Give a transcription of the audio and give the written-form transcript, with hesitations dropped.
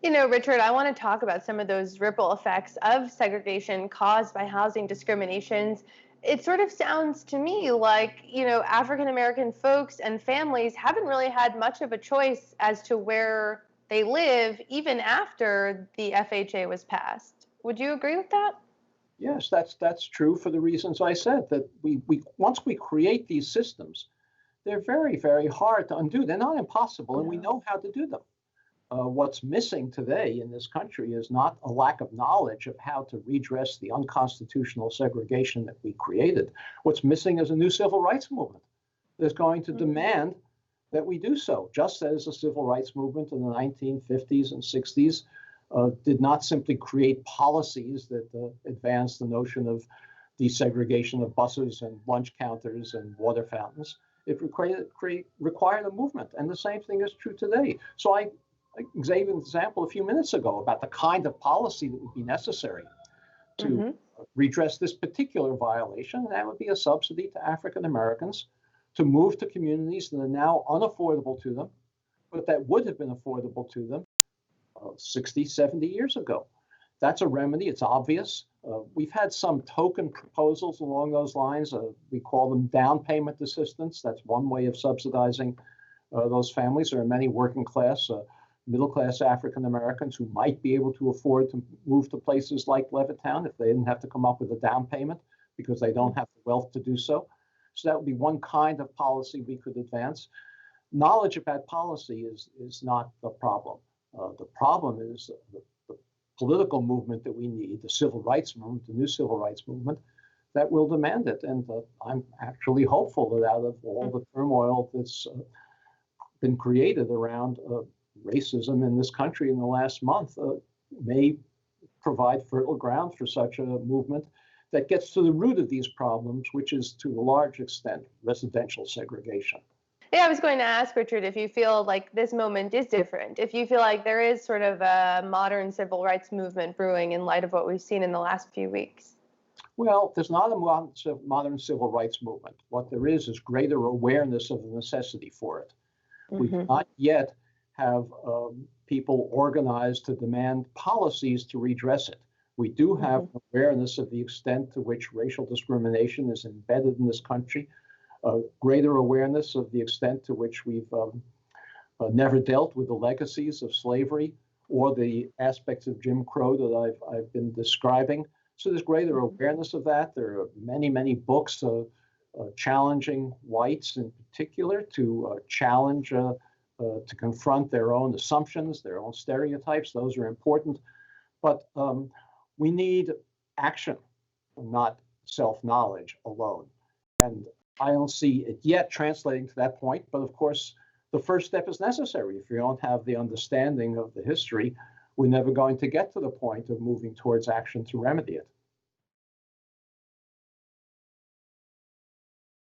Richard, I want to talk about some of those ripple effects of segregation caused by housing discriminations. It sort of sounds to me like, African American folks and families haven't really had much of a choice as to where they live, even after the FHA was passed. Would you agree with that? Yes, that's true for the reasons I said, that we once we create these systems, they're very, very hard to undo. They're not impossible, and we Yeah. know how to do them. What's missing today in this country is not a lack of knowledge of how to redress the unconstitutional segregation that we created. What's missing is a new civil rights movement that's going to Mhm. demand that we do so, just as the civil rights movement in the 1950s and 60s did not simply create policies that advanced the notion of desegregation of buses and lunch counters and water fountains. It required a movement, and the same thing is true today. So I gave an example a few minutes ago about the kind of policy that would be necessary to Mhm. redress this particular violation, and that would be a subsidy to African Americans to move to communities that are now unaffordable to them, but that would have been affordable to them 60, 70 years ago. That's a remedy. It's obvious. We've had some token proposals along those lines. We call them down payment assistance. That's one way of subsidizing those families. There are many working class, middle class African Americans who might be able to afford to move to places like Levittown if they didn't have to come up with a down payment because they don't have the wealth to do so. So that would be one kind of policy we could advance. Knowledge about policy is not the problem. The problem is the political movement that we need, the civil rights movement, the new civil rights movement, that will demand it. And I'm actually hopeful that out of all the turmoil that's been created around racism in this country in the last month, may provide fertile ground for such a movement that gets to the root of these problems, which is to a large extent residential segregation. Yeah, I was going to ask Richard if you feel like this moment is different, if you feel like there is sort of a modern civil rights movement brewing in light of what we've seen in the last few weeks. Well, there's not a modern civil rights movement. What there is greater awareness of the necessity for it. We do Hmm. not yet have people organized to demand policies to redress it. We do have Hmm. awareness of the extent to which racial discrimination is embedded in this country, greater awareness of the extent to which we've never dealt with the legacies of slavery or the aspects of Jim Crow that I've been describing. So there's greater awareness of that. There are many, many books challenging whites in particular to challenge, to confront their own assumptions, their own stereotypes. Those are important. But we need action, not self knowledge alone. And I don't see it yet translating to that point. But of course, the first step is necessary. If you don't have the understanding of the history, we're never going to get to the point of moving towards action to remedy it.